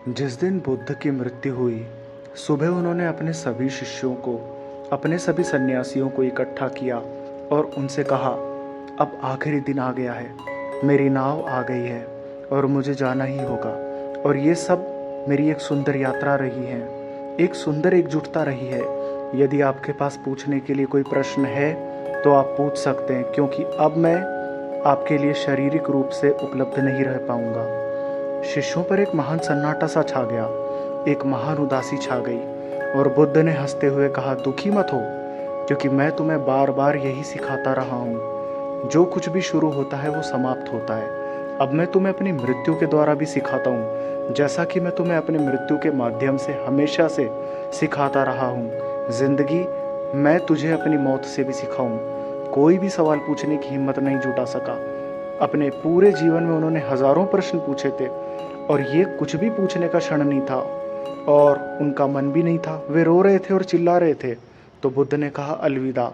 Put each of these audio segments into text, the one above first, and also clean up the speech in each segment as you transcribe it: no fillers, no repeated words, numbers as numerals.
जिस दिन बुद्ध की मृत्यु हुई, सुबह उन्होंने अपने सभी शिष्यों को, अपने सभी सन्यासियों को इकट्ठा किया और उनसे कहा, अब आखिरी दिन आ गया है, मेरी नाव आ गई है और मुझे जाना ही होगा। और ये सब मेरी एक सुंदर यात्रा रही है, एक सुंदर एकजुटता रही है। यदि आपके पास पूछने के लिए कोई प्रश्न है तो आप पूछ सकते हैं, क्योंकि अब मैं आपके लिए शारीरिक रूप से उपलब्ध नहीं रह पाऊंगा। शिष्यों पर एक महान सन्नाटा सा छा गया, एक महान उदासी छा गई और बुद्ध ने हंसते हुए कहा, दुखी मत हो, क्योंकि मैं तुम्हें बार बार यही सिखाता रहा हूँ। जो कुछ भी शुरू होता है वो समाप्त होता है। अब मैं तुम्हें अपनी मृत्यु के द्वारा भी सिखाता हूँ, जैसा कि मैं तुम्हें अपनी मृत्यु के माध्यम से हमेशा से सिखाता रहा हूँ। जिंदगी, मैं तुझे अपनी मौत से भी सिखाऊं। कोई भी सवाल पूछने की हिम्मत नहीं जुटा सका। अपने पूरे जीवन में उन्होंने हजारों प्रश्न पूछे थे और ये कुछ भी पूछने का क्षण नहीं था और उनका मन भी नहीं था। वे रो रहे थे और चिल्ला रहे थे। तो बुद्ध ने कहा, अलविदा,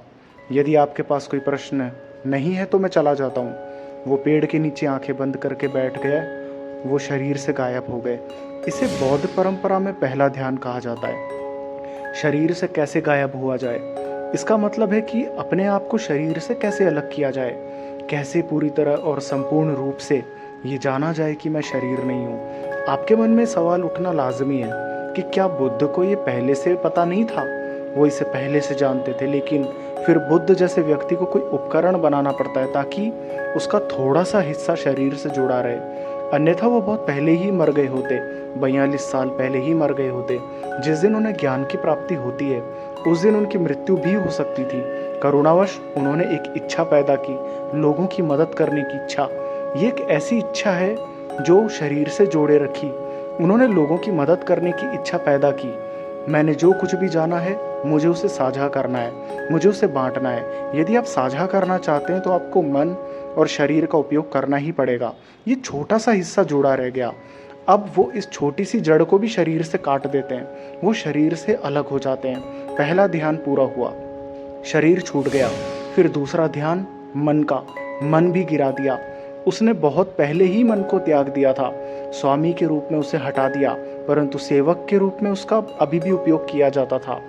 यदि आपके पास कोई प्रश्न नहीं है तो मैं चला जाता हूँ। वो पेड़ के नीचे आंखें बंद करके बैठ गए, वो शरीर से गायब हो गए। इसे बौद्ध परंपरा में पहला ध्यान कहा जाता है। शरीर से कैसे गायब हुआ जाए, इसका मतलब है कि अपने आप को शरीर से कैसे अलग किया जाए, कैसे पूरी तरह और संपूर्ण रूप से ये जाना जाए कि मैं शरीर नहीं हूँ। आपके मन में सवाल उठना लाजमी है कि क्या बुद्ध को ये पहले से पता नहीं था? वो इसे पहले से जानते थे, लेकिन फिर बुद्ध जैसे व्यक्ति को कोई उपकरण बनाना पड़ता है ताकि उसका थोड़ा सा हिस्सा शरीर से जुड़ा रहे, अन्यथा वो बहुत पहले ही मर गए होते, 42 साल पहले ही मर गए होते। जिस दिन उन्हें ज्ञान की प्राप्ति होती है उस दिन उनकी मृत्यु भी हो सकती थी। करुणावश उन्होंने एक इच्छा पैदा की, लोगों की मदद करने की इच्छा। ये एक ऐसी इच्छा है जो शरीर से जोड़े रखी। उन्होंने लोगों की मदद करने की इच्छा पैदा की। मैंने जो कुछ भी जाना है मुझे उसे साझा करना है, मुझे उसे बांटना है। यदि आप साझा करना चाहते हैं तो आपको मन और शरीर का उपयोग करना ही पड़ेगा। ये छोटा सा हिस्सा जुड़ा रह गया। अब वो इस छोटी सी जड़ को भी शरीर से काट देते हैं, वो शरीर से अलग हो जाते हैं। पहला ध्यान पूरा हुआ, शरीर छूट गया। फिर दूसरा ध्यान मन का, मन भी गिरा दिया। उसने बहुत पहले ही मन को त्याग दिया था, स्वामी के रूप में उसे हटा दिया, परंतु सेवक के रूप में उसका अभी भी उपयोग किया जाता था।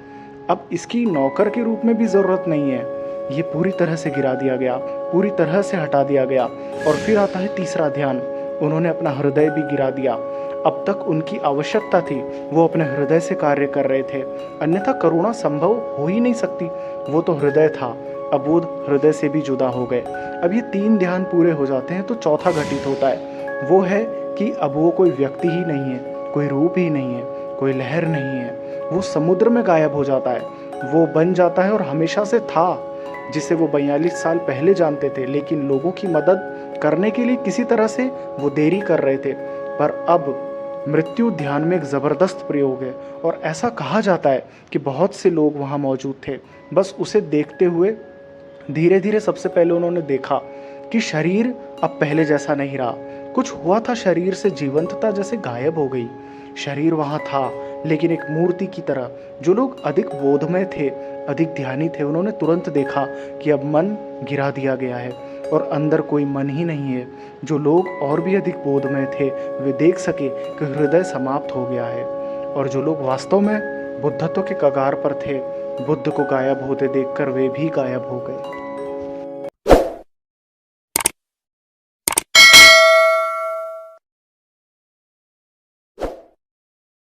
अब इसकी नौकर के रूप में भी जरूरत नहीं है। ये पूरी तरह से गिरा दिया गया, पूरी तरह से हटा दिया गया। और फिर आता है तीसरा ध्यान, उन्होंने अपना हृदय भी गिरा दिया। अब तक उनकी आवश्यकता थी, वो अपने हृदय से कार्य कर रहे थे, अन्यथा करुणा संभव हो ही नहीं सकती। वो तो हृदय था, अब वो हृदय से भी जुदा हो गए। अब ये 3 ध्यान पूरे हो जाते हैं तो चौथा घटित होता है। वो है कि अब वो कोई व्यक्ति ही नहीं है, कोई रूप ही नहीं है, कोई लहर नहीं है। वो समुद्र में गायब हो जाता है, वो बन जाता है और हमेशा से था, जिसे वो 42 साल पहले जानते थे, लेकिन लोगों की मदद करने के लिए किसी तरह से वो देरी कर रहे थे। पर अब मृत्यु ध्यान में एक ज़बरदस्त प्रयोग है और ऐसा कहा जाता है कि बहुत से लोग वहाँ मौजूद थे। बस उसे देखते हुए धीरे धीरे सबसे पहले उन्होंने देखा कि शरीर अब पहले जैसा नहीं रहा। कुछ हुआ था, शरीर से जीवंतता जैसे गायब हो गई। शरीर वहाँ था लेकिन एक मूर्ति की तरह। जो लोग अधिक बोधमय थे, अधिक ध्यानी थे, उन्होंने तुरंत देखा कि अब मन गिरा दिया गया है और अंदर कोई मन ही नहीं है। जो लोग और भी अधिक बोधमय थे वे देख सके कि हृदय समाप्त हो गया है। और जो लोग वास्तव में बुद्धत्व के कगार पर थे, बुद्ध को गायब होते देखकर वे भी गायब हो गए।